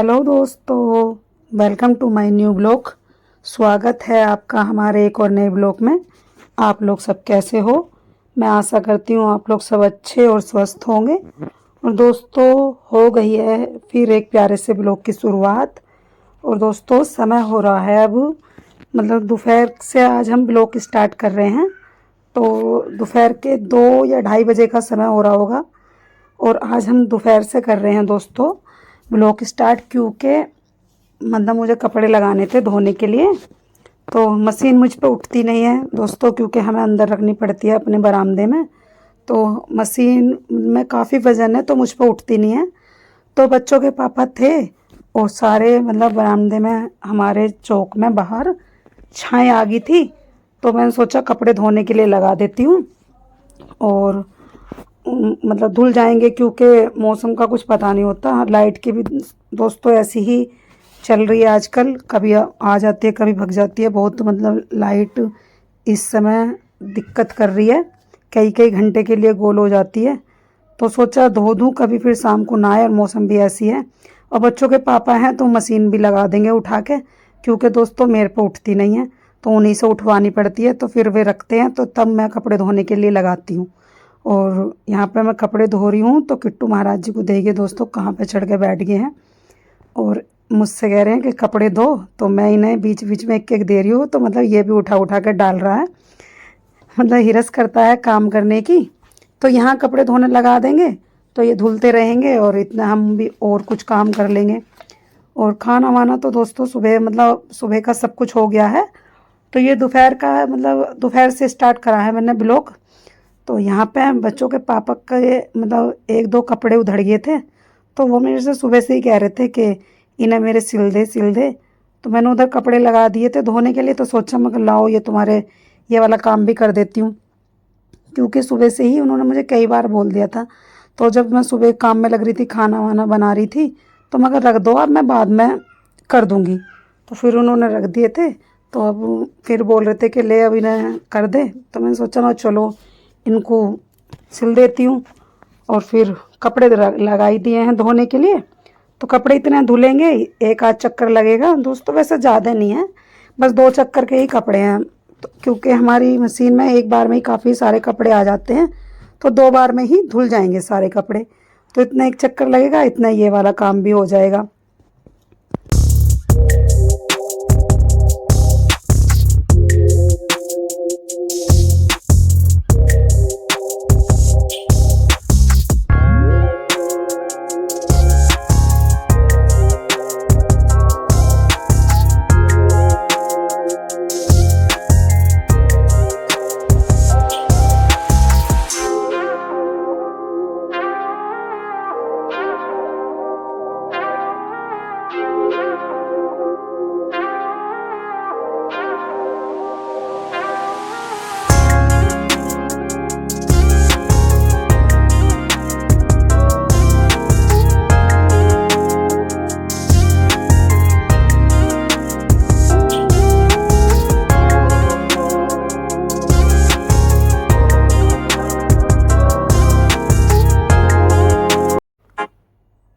Hello दोस्तों, welcome to my new blog. स्वागत है आपका हमारे एक और नए ब्लॉग में। आप लोग सब कैसे हो? मैं आशा करती हूँ आप लोग सब अच्छे और स्वस्थ होंगे। और दोस्तों, हो गई है फिर एक प्यारे से ब्लॉग की शुरुआत। और दोस्तों, समय हो रहा है अब मतलब दोपहर से आज हम ब्लॉग स्टार्ट कर रहे हैं। तो दोपहर के 2 या 2:30 बजे का समय हो रहा होगा। और आज हम दोपहर से कर रहे हैं दोस्तों ब्लॉग स्टार्ट, क्योंकि मतलब मुझे कपड़े लगाने थे धोने के लिए। तो मशीन मुझ पे उठती नहीं है दोस्तों, क्योंकि हमें अंदर रखनी पड़ती है अपने बरामदे में। तो मशीन में काफ़ी वज़न है तो मुझ पे उठती नहीं है। तो बच्चों के पापा थे और सारे मतलब बरामदे में हमारे चौक में बाहर छाएँ आ गई थी। तो मैंने सोचा कपड़े धोने के लिए लगा देती हूँ और मतलब धुल जाएंगे, क्योंकि मौसम का कुछ पता नहीं होता। लाइट की भी दोस्तों ऐसी ही चल रही है आजकल, कभी आ जाती है कभी भग जाती है। बहुत मतलब लाइट इस समय दिक्कत कर रही है, कई कई घंटे के लिए गोल हो जाती है। तो सोचा धो दूँ कभी, फिर शाम को ना आए, और मौसम भी ऐसी है। और बच्चों के पापा हैं तो मशीन भी लगा देंगे उठा के, क्योंकि दोस्तों मेरे पे उठती नहीं है तो उन्हीं से उठवानी पड़ती है। तो फिर वे रखते हैं तो तब मैं कपड़े धोने के लिए लगाती हूँ। और यहाँ पे मैं कपड़े धो रही हूँ तो किट्टू महाराज जी को देखिए दोस्तों कहाँ पे चढ़ के बैठ गए हैं और मुझसे कह रहे हैं कि कपड़े धो। तो मैं इन्हें बीच बीच में एक एक दे रही हूँ, तो मतलब ये भी उठा उठा कर डाल रहा है, मतलब हिरस करता है काम करने की। तो यहाँ कपड़े धोने लगा देंगे तो ये धुलते रहेंगे और इतना हम भी और कुछ काम कर लेंगे। और खाना वाना तो दोस्तों सुबह मतलब सुबह का सब कुछ हो गया है। तो ये दोपहर का मतलब दोपहर से स्टार्ट करा है मैंने ब्लॉग। तो यहाँ पे बच्चों के पापा के मतलब 1-2 कपड़े उधड़ गए थे, तो वो मेरे से सुबह से ही कह रहे थे कि इन्हें मेरे सिल दे सिल दे। तो मैंने उधर कपड़े लगा दिए थे धोने के लिए। तो सोचा मगर लाओ ये तुम्हारे ये वाला काम भी कर देती हूँ, क्योंकि सुबह से ही उन्होंने मुझे कई बार बोल दिया था। तो जब मैं सुबह काम में लग रही थी, खाना वाना बना रही थी, तो मगर रख दो, अब मैं बाद में कर दूँगी। तो फिर उन्होंने रख दिए थे। तो अब फिर बोल रहे थे कि ले अब इन्हें कर दे। तो मैंने सोचा ना चलो इनको सिल देती हूँ। और फिर कपड़े लगा ही दिए हैं धोने के लिए। तो कपड़े इतने धुलेंगे, 1 आध चक्कर लगेगा दोस्तों, वैसे ज़्यादा नहीं है, बस 2 चक्कर के ही कपड़े हैं। तो क्योंकि हमारी मशीन में एक बार में ही काफ़ी सारे कपड़े आ जाते हैं, तो 2 बार में ही धुल जाएंगे सारे कपड़े। तो इतना 1 चक्कर लगेगा, इतना ये वाला काम भी हो जाएगा।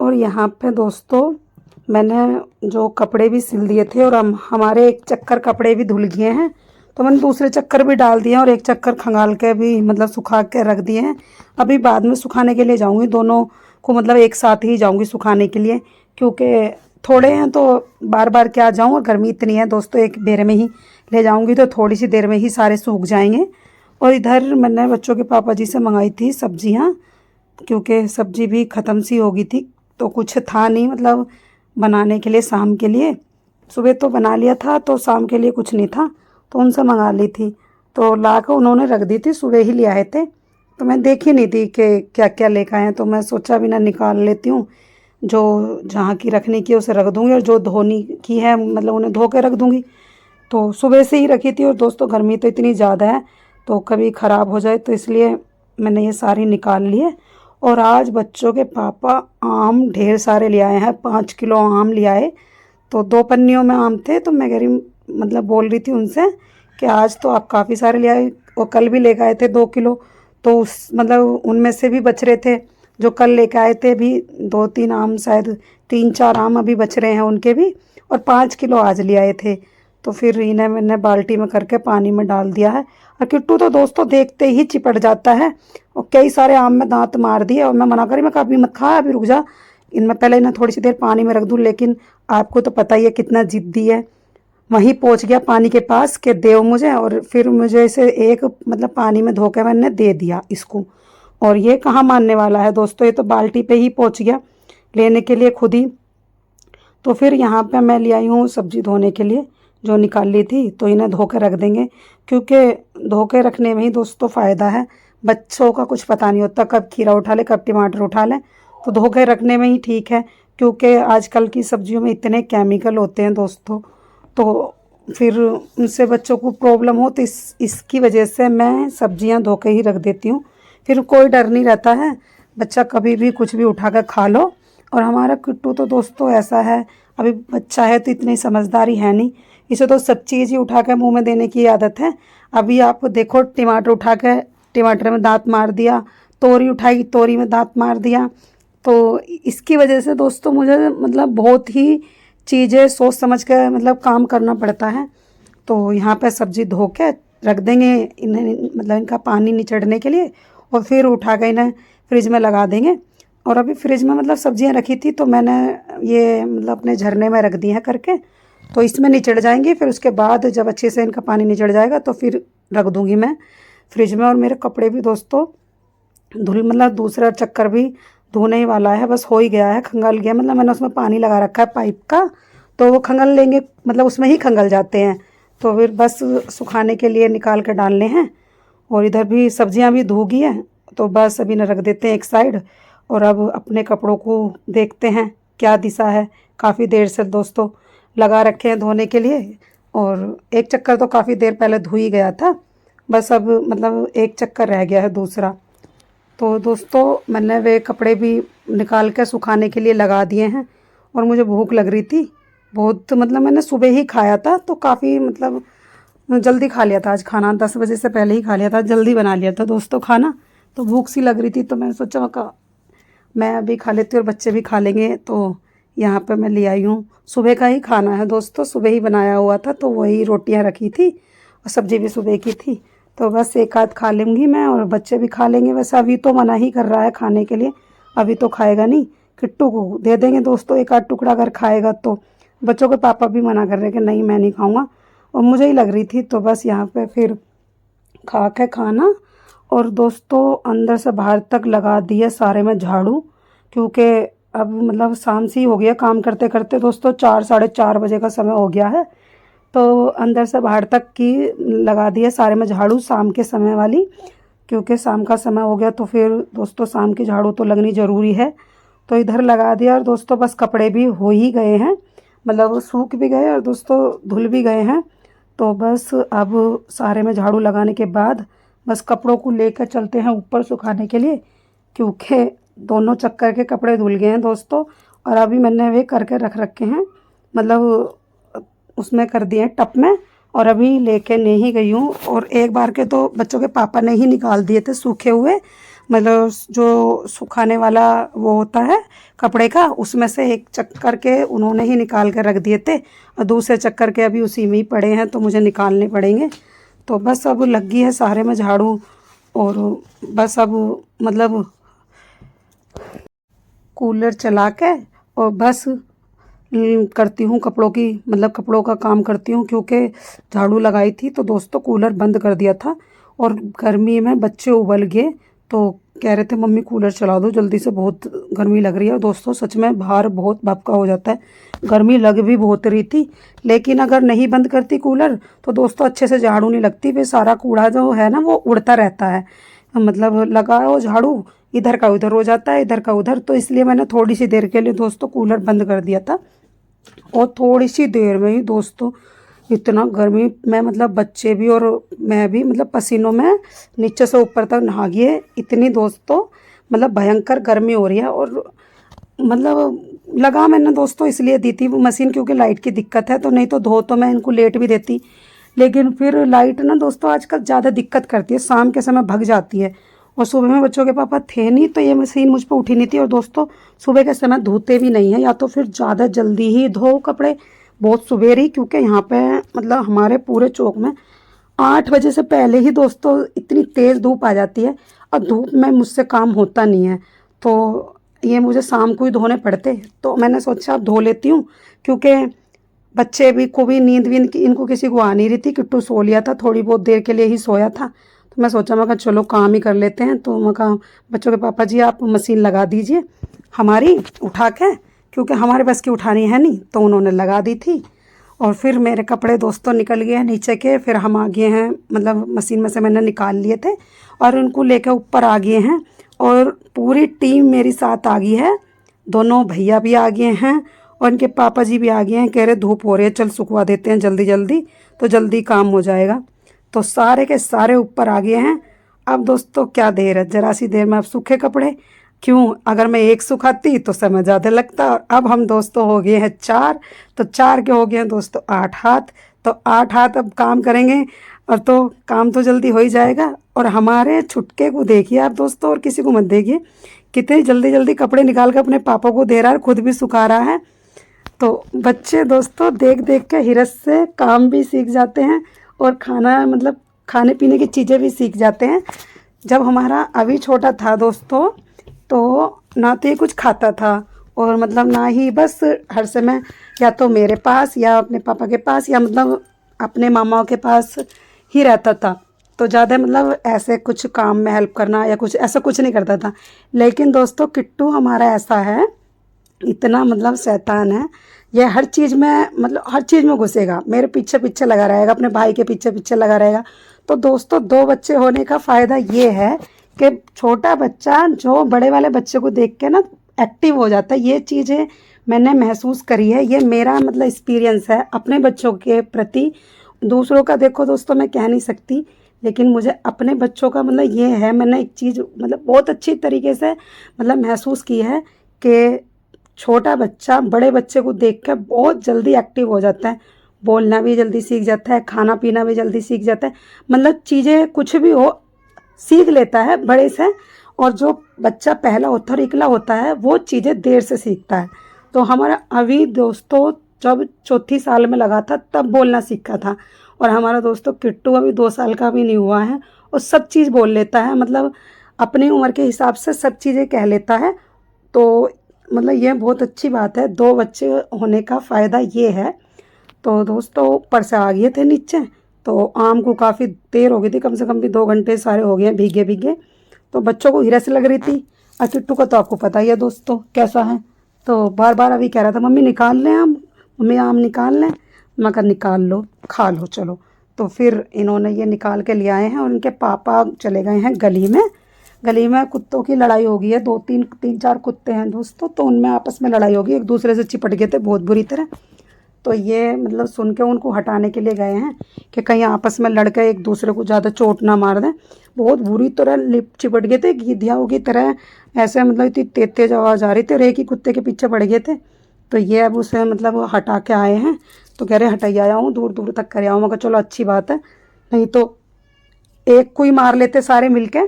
और यहाँ पे दोस्तों मैंने जो कपड़े भी सिल दिए थे और हमारे 1 चक्कर कपड़े भी धुल गए हैं। तो मैंने दूसरे चक्कर भी डाल दिए और 1 चक्कर खंगाल के भी मतलब सुखा के रख दिए हैं। अभी बाद में सुखाने के लिए जाऊँगी, दोनों को मतलब एक साथ ही जाऊँगी सुखाने के लिए, क्योंकि थोड़े हैं तो बार बार क्या जाऊँ, और गर्मी इतनी है दोस्तों, एक बेर में ही ले जाऊँगी तो थोड़ी सी देर में ही सारे सूख जाएंगे। और इधर मैंने बच्चों के पापा जी से मंगाई थी सब्जियाँ, क्योंकि सब्जी भी ख़त्म सी हो गई थी। तो कुछ था नहीं मतलब बनाने के लिए शाम के लिए। सुबह तो बना लिया था तो शाम के लिए कुछ नहीं था, तो उनसे मंगा ली थी। तो ला कर उन्होंने रख दी थी, सुबह ही ले आए थे। तो मैं देखी नहीं थी कि क्या क्या लेकर आए हैं। तो मैं सोचा बिना निकाल लेती हूँ, जो जहाँ की रखने की उसे रख दूँगी, और जो धोनी की है मतलब उन्हें धो के रख दूँगी। तो सुबह से ही रखी थी। और दोस्तों गर्मी तो इतनी ज़्यादा है तो कभी ख़राब हो जाए, तो इसलिए मैंने ये सारी निकाल लिए। और आज बच्चों के पापा आम ढेर सारे ले आए हैं, 5 किलो आम ले आए। तो 2 पन्नियों में आम थे। तो मैं कह रही मतलब बोल रही थी उनसे कि आज तो आप काफ़ी सारे ले आए, और कल भी लेकर आए थे 2 किलो। तो उस मतलब उनमें से भी बच रहे थे जो कल लेकर आए थे, भी 2-3 आम शायद 3-4 आम अभी बच रहे हैं उनके भी, और 5 किलो आज ले आए थे। तो फिर इन्हें मैंने बाल्टी में करके पानी में डाल दिया है। और किट्टू तो दोस्तों देखते ही चिपट जाता है, और कई सारे आम में दांत मार दिए, और मैं मना करी, मैं कहा अभी मत खा, अभी रुक जा, इनमें पहले इन्हें थोड़ी सी देर पानी में रख दूँ। लेकिन आपको तो पता ही है कितना जिद्दी है, वहीं पहुंच गया पानी के पास के देव मुझे, और फिर मुझे इसे एक मतलब पानी में धो के मैंने दे दिया इसको। और ये कहाँ मानने वाला है दोस्तों, ये तो बाल्टी पे ही पहुंच गया लेने के लिए खुद ही। तो फिर यहाँ पे मैं ले आई हूँ सब्जी धोने के लिए, जो निकाल ली थी, तो इन्हें धो के रख देंगे, क्योंकि धो के रखने में ही दोस्तों फ़ायदा है। बच्चों का कुछ पता नहीं होता, कब खीरा उठा ले, कब टमाटर उठा ले, तो धो के रखने में ही ठीक है। क्योंकि आजकल की सब्जियों में इतने केमिकल होते हैं दोस्तों, तो फिर उनसे बच्चों को प्रॉब्लम हो, तो इसकी वजह से मैं सब्जियां धो के ही रख देती हूँ। फिर कोई डर नहीं रहता है, बच्चा कभी भी कुछ भी उठा कर खा लो। और हमारा किट्टू तो दोस्तों ऐसा है, अभी बच्चा है तो इतनी समझदारी है नहीं, इसे तो सब चीज़ ही उठा के मुँह में देने की आदत है। अभी आप देखो, टमाटर उठा के टमाटर में दांत मार दिया, तोरी उठाई तोरी में दांत मार दिया। तो इसकी वजह से दोस्तों मुझे मतलब बहुत ही चीज़ें सोच समझ के मतलब काम करना पड़ता है। तो यहाँ पे सब्ज़ी धो के रख देंगे इन्हें, मतलब इनका पानी निचड़ने के लिए, और फिर उठा के इन्हें फ्रिज में लगा देंगे। और अभी फ्रिज में मतलब सब्जियाँ रखी थी, तो मैंने ये मतलब अपने झरने में रख दी हैं करके, तो इसमें निचड़ जाएंगी। फिर उसके बाद जब अच्छे से इनका पानी निचड़ जाएगा तो फिर रख दूँगी मैं फ्रिज में। और मेरे कपड़े भी दोस्तों धुल मतलब दूसरा चक्कर भी धोने ही वाला है, बस हो ही गया है, खंगाल गया, मतलब मैंने उसमें पानी लगा रखा है पाइप का, तो वो खंगाल लेंगे, मतलब उसमें ही खंगाल जाते हैं। तो फिर बस सुखाने के लिए निकाल कर डालने हैं। और इधर भी सब्जियां भी धोगी हैं, तो बस अभी न रख देते हैं एक साइड। और अब अपने कपड़ों को देखते हैं क्या दिशा है। काफ़ी देर से दोस्तों लगा रखे हैं धोने के लिए, और एक चक्कर तो काफ़ी देर पहले धो ही गया था, बस अब मतलब एक चक्कर रह गया है दूसरा। तो दोस्तों मैंने वे कपड़े भी निकाल के सुखाने के लिए लगा दिए हैं। और मुझे भूख लग रही थी बहुत, मतलब मैंने सुबह ही खाया था, तो काफ़ी मतलब जल्दी खा लिया था आज खाना, 10 बजे से पहले ही खा लिया था, जल्दी बना लिया था दोस्तों खाना। तो भूख सी लग रही थी, तो मैंने सोचा मैं अभी खा लेती हूँ और बच्चे भी खा लेंगे। तो यहाँ पे मैं ले आई हूँ, सुबह का ही खाना है दोस्तों, सुबह ही बनाया हुआ था, तो वही रोटियाँ रखी थी और सब्ज़ी भी सुबह की थी। तो बस एक आध खा लूँगी मैं, और बच्चे भी खा लेंगे। वैसे अभी तो मना ही कर रहा है खाने के लिए, अभी तो खाएगा नहीं, किट्टू को दे देंगे दोस्तों एक आध टुकड़ा, अगर खाएगा तो। बच्चों के पापा भी मना कर रहे हैं कि नहीं मैं नहीं खाऊंगा, और मुझे ही लग रही थी, तो बस यहाँ पे फिर खा के खाना। और दोस्तों अंदर से बाहर तक लगा दिए सारे में झाड़ू, क्योंकि अब मतलब शाम सी हो गया काम करते करते दोस्तों, 4 साढ़े 4 बजे का समय हो गया है। तो अंदर से बाहर तक की लगा दिए सारे में झाड़ू, शाम के समय वाली, क्योंकि शाम का समय हो गया, तो फिर दोस्तों शाम की झाड़ू तो लगनी ज़रूरी है। तो इधर लगा दिया, और दोस्तों बस कपड़े भी हो ही गए हैं, मतलब सूख भी गए और दोस्तों धुल भी गए हैं। तो बस अब सारे में झाड़ू लगाने के बाद बस कपड़ों को लेकर चलते हैं ऊपर सुखाने के लिए, क्योंकि दोनों चक्कर के कपड़े धुल गए हैं दोस्तों। और अभी मैंने वे करके रख रखे हैं, मतलब उसमें कर दिए टप में, और अभी लेके नहीं गई हूँ। और एक बार के तो बच्चों के पापा ने ही निकाल दिए थे सूखे हुए, मतलब जो सुखाने वाला वो होता है कपड़े का, उसमें से एक चक्कर के उन्होंने ही निकाल कर रख दिए थे, और दूसरे चक्कर के अभी उसी में ही पड़े हैं, तो मुझे निकालने पड़ेंगे। तो बस अब लगी है सारे में झाड़ू, और बस अब मतलब कूलर चला के और बस करती हूँ कपड़ों की, मतलब कपड़ों का काम करती हूँ, क्योंकि झाड़ू लगाई थी तो दोस्तों कूलर बंद कर दिया था, और गर्मी में बच्चे उबल गए, तो कह रहे थे मम्मी कूलर चला दो जल्दी से, बहुत गर्मी लग रही है। और दोस्तों सच में बाहर बहुत भपका हो जाता है, गर्मी लग भी बहुत रही थी, लेकिन अगर नहीं बंद करती कूलर तो दोस्तों अच्छे से झाड़ू नहीं लगती, फिर सारा कूड़ा जो है ना वो उड़ता रहता है, मतलब लगाओ झाड़ू इधर का उधर हो जाता है, इधर का उधर। तो इसलिए मैंने थोड़ी सी देर के लिए दोस्तों कूलर बंद कर दिया था, और थोड़ी सी देर में ही दोस्तों इतना गर्मी में, मतलब बच्चे भी और मैं भी मतलब पसीनों में नीचे से ऊपर तक नहा गए, इतनी दोस्तों मतलब भयंकर गर्मी हो रही है। और मतलब लगा मैंने दोस्तों इसलिए दी थी वो मशीन, क्योंकि लाइट की दिक्कत है, तो नहीं तो धो तो मैं इनको लेट भी देती, लेकिन फिर लाइट ना दोस्तों आजकल ज़्यादा दिक्कत करती है, शाम के समय भग जाती है, और सुबह में बच्चों के पापा थे नहीं तो ये मशीन मुझ पर उठी नहीं थी। और दोस्तों सुबह के समय धोते भी नहीं है, या तो फिर ज़्यादा जल्दी ही धो कपड़े, बहुत सुबह ही, क्योंकि यहाँ पे मतलब हमारे पूरे चौक में 8 बजे से पहले ही दोस्तों इतनी तेज़ धूप आ जाती है, और धूप में मुझसे काम होता नहीं है, तो ये मुझे शाम को ही धोने पड़ते। तो मैंने सोचा अब धो लेती हूँ, क्योंकि बच्चे भी को भी नींद भी इनको किसी को आ नहीं रही थी। किट्टू सो लिया था, थोड़ी बहुत देर के लिए ही सोया था, तो मैं सोचा मैं कहा चलो काम ही कर लेते हैं। तो मैं कहा बच्चों के पापा जी आप मशीन लगा दीजिए हमारी उठा के, क्योंकि हमारे बस की उठानी है नहीं। तो उन्होंने लगा दी थी, और फिर मेरे कपड़े दोस्तों निकल गए हैं नीचे के। फिर हम आ गए हैं, मतलब मशीन में से मैंने निकाल लिए थे और उनको लेकर ऊपर आ गए हैं, और पूरी टीम मेरी साथ आ गई है। दोनों भैया भी आ गए हैं और इनके पापा जी भी आ गए हैं। कह रहे धूप हो रही है, चल सुखवा देते हैं जल्दी जल्दी, तो जल्दी काम हो जाएगा। तो सारे के सारे ऊपर आ गए हैं। अब दोस्तों क्या देर है, ज़रा सी देर में अब सूखे कपड़े, क्यों अगर मैं एक सुखाती तो समय ज़्यादा लगता। और अब हम दोस्तों हो गए हैं 4, तो 4 के हो गए हैं दोस्तों 8 हाथ। तो 8 हाथ अब काम करेंगे, और तो काम तो जल्दी हो ही जाएगा। और हमारे छुटके को देखिए आप दोस्तों, और किसी को मत देखिए, कितने जल्दी जल्दी कपड़े निकाल कर अपने पापा को दे रहा है, खुद भी सुखा रहा है। तो बच्चे दोस्तों देख देख के हिरस से काम भी सीख जाते हैं, और खाना मतलब खाने पीने की चीज़ें भी सीख जाते हैं। जब हमारा अभी छोटा था दोस्तों, तो ना तो ये कुछ खाता था, और मतलब ना ही, बस हर समय या तो मेरे पास या अपने पापा के पास या मतलब अपने मामाओं के पास ही रहता था। तो ज़्यादा मतलब ऐसे कुछ काम में हेल्प करना या कुछ ऐसा कुछ नहीं करता था। लेकिन दोस्तों किट्टू हमारा ऐसा है, इतना मतलब शैतान है, ये हर चीज़ में मतलब हर चीज़ में घुसेगा, मेरे पीछे पीछे लगा रहेगा, अपने भाई के पीछे पीछे लगा रहेगा। तो दोस्तों 2 बच्चे होने का फ़ायदा ये है कि छोटा बच्चा जो बड़े वाले बच्चे को देख के ना एक्टिव हो जाता है। ये चीज़ें मैंने महसूस करी है, ये मेरा मतलब एक्सपीरियंस है अपने बच्चों के प्रति। दूसरों का देखो दोस्तों मैं कह नहीं सकती, लेकिन मुझे अपने बच्चों का मतलब ये है, मैंने एक चीज़ मतलब बहुत अच्छी तरीके से मतलब महसूस की है कि छोटा बच्चा बड़े बच्चे को देख कर बहुत जल्दी एक्टिव हो जाता है, बोलना भी जल्दी सीख जाता है, खाना पीना भी जल्दी सीख जाता है, मतलब चीज़ें कुछ भी हो सीख लेता है बड़े से। और जो बच्चा पहला होता है और इकला होता है वो चीज़ें देर से सीखता है। तो हमारा अभी दोस्तों जब चौथी साल में लगा था तब बोलना सीखा था, और हमारा दोस्तों किट्टू अभी 2 साल का भी नहीं हुआ है, और सब चीज़ बोल लेता है, मतलब अपनी उम्र के हिसाब से सब चीज़ें कह लेता है। तो मतलब ये बहुत अच्छी बात है, 2 बच्चे होने का फ़ायदा ये है। तो दोस्तों ऊपर से आ गए थे नीचे, तो आम को काफ़ी देर हो गई थी, कम से कम भी 2 घंटे सारे हो गए भीगे भीगे। तो बच्चों को हिरस लग रही थी, और किट्टू का तो आपको पता ही है दोस्तों कैसा है, तो बार बार अभी कह रहा था मम्मी निकाल लें आम, मम्मी आम निकाल लें। मैं कहा निकाल लो खा लो चलो। तो फिर इन्होंने ये निकाल के ले आए हैं, और इनके पापा चले गए हैं गली में। गली में कुत्तों की लड़ाई हो गई है, 2-3-4 कुत्ते हैं दोस्तों, तो उनमें आपस में लड़ाई हो गई, एक दूसरे से चिपट गए थे बहुत बुरी तरह। तो ये मतलब सुन के उनको हटाने के लिए गए हैं कि कहीं आपस में लड़कर एक दूसरे को ज़्यादा चोट ना मार दें। बहुत बुरी तरह लिप चिपट गए थे गिद्धियों की तरह, ऐसे मतलब इतनी तेज तेज आवाज़ आ रही थी, और एक ही कुत्ते के पीछे पड़ गए थे। तो ये अब उसे मतलब हटा के आए हैं, तो कह रहे हटाई आया हूँ, दूर दूर तक कर आऊँ। मैं कहा चलो अच्छी बात है, नहीं तो एक को ही मार लेते सारे मिलके।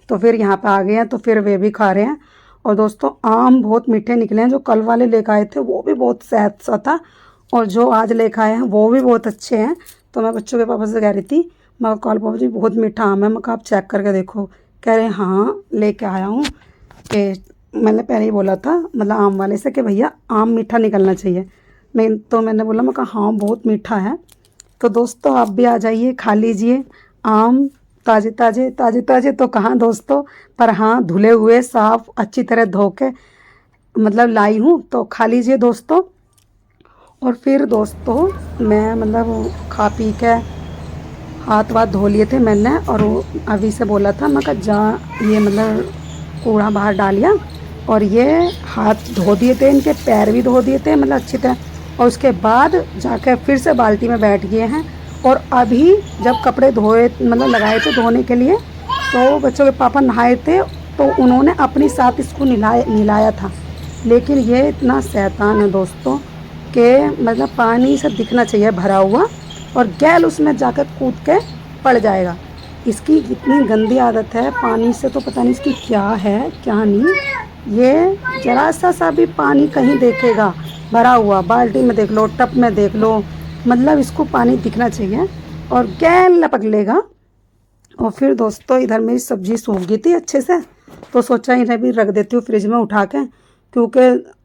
तो फिर यहाँ पे आ गए हैं, तो फिर वे भी खा रहे हैं। और दोस्तों आम बहुत मीठे निकले हैं, जो कल वाले लेकर आए थे वो भी बहुत सेहत सा था, और जो आज लेकर आए हैं वो भी बहुत अच्छे हैं। तो मैं बच्चों के पापा से कह रही थी, मैं कल पापा जी बहुत मीठा आम है, मैं कहा आप चेक करके देखो। कह रहे हाँ लेके आया हूँ, कि मैंने पहले ही बोला था मतलब आम वाले से कि भैया आम मीठा निकलना चाहिए। मैंने बोला, मैं कहा हाँ बहुत मीठा है। तो दोस्तों आप भी आ जाइए, खा लीजिए आम, ताज़े ताज़े ताज़े ताज़े तो कहाँ दोस्तों, पर हाँ धुले हुए साफ़ अच्छी तरह धो के मतलब लाई हूँ, तो खा लीजिए दोस्तों। और फिर दोस्तों मैं मतलब खा पी के हाथ वाथ धो लिए थे मैंने, और वो अभी से बोला था मैं कहा जा ये मतलब कूड़ा बाहर डालिया, और ये हाथ धो दिए थे, इनके पैर भी धो दिए थे मतलब अच्छी तरह। और उसके बाद जाकर फिर से बाल्टी में बैठ गए हैं। और अभी जब कपड़े धोए मतलब लगाए थे धोने के लिए, तो बच्चों के पापा नहाए थे, तो उन्होंने अपनी साथ इसको नहलाया था। लेकिन ये इतना शैतान है दोस्तों कि मतलब पानी से दिखना चाहिए भरा हुआ, और गैल उसमें जाकर कूद के पड़ जाएगा। इसकी इतनी गंदी आदत है, पानी से तो पता नहीं इसकी क्या है क्या नहीं। ये जरा सा भी पानी कहीं देखेगा भरा हुआ, बाल्टी में देख लो, टब में देख लो, मतलब इसको पानी दिखना चाहिए और गैल लपक लेगा। और फिर दोस्तों इधर मेरी सब्जी सूख गई थी अच्छे से, तो सोचा इन्हें भी रख देती हूँ फ्रिज में उठा के, क्योंकि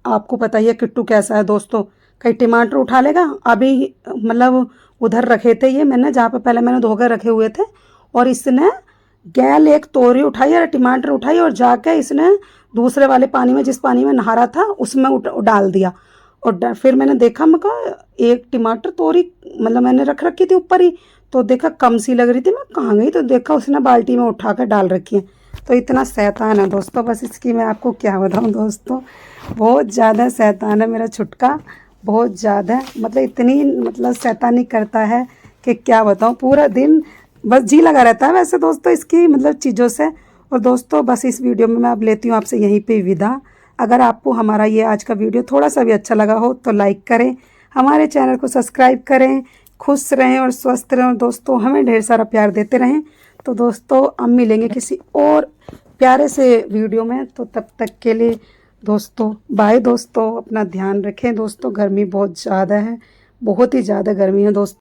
आपको पता ही है किट्टू कैसा है दोस्तों, कहीं टमाटर उठा लेगा। अभी मतलब उधर रखे थे ये मैंने, जहाँ पे पहले मैंने धोकर रखे हुए थे, और इसने गैल एक तोरी उठाई और टमाटर उठाई और जाके इसने दूसरे वाले पानी में, जिस पानी में नहा रहा था उसमें डाल दिया। और फिर मैंने देखा, मैं कहा एक टमाटर तोरी मतलब मैंने रख रखी थी ऊपर ही, तो देखा कम सी लग रही थी, मैं कहाँ गई, तो देखा उसने बाल्टी में उठा कर डाल रखी है। तो इतना शैतान है दोस्तों, बस इसकी मैं आपको क्या बताऊँ दोस्तों, बहुत ज़्यादा शैतान है मेरा छुटका, बहुत ज़्यादा, मतलब इतनी मतलब शैतानी करता है कि क्या बताऊँ, पूरा दिन बस जी लगा रहता है वैसे दोस्तों इसकी मतलब चीज़ों से। और दोस्तों बस इस वीडियो में मैं अब लेती हूँ आपसे यहीं पे विदा। अगर आपको हमारा ये आज का वीडियो थोड़ा सा भी अच्छा लगा हो तो लाइक करें, हमारे चैनल को सब्सक्राइब करें, खुश रहें और स्वस्थ रहें, और दोस्तों हमें ढेर सारा प्यार देते रहें। तो दोस्तों अब मिलेंगे किसी और प्यारे से वीडियो में, तो तब तक के लिए दोस्तों बाय। दोस्तों अपना ध्यान रखें दोस्तों, गर्मी बहुत ज़्यादा है, बहुत ही ज़्यादा गर्मी है दोस्तों।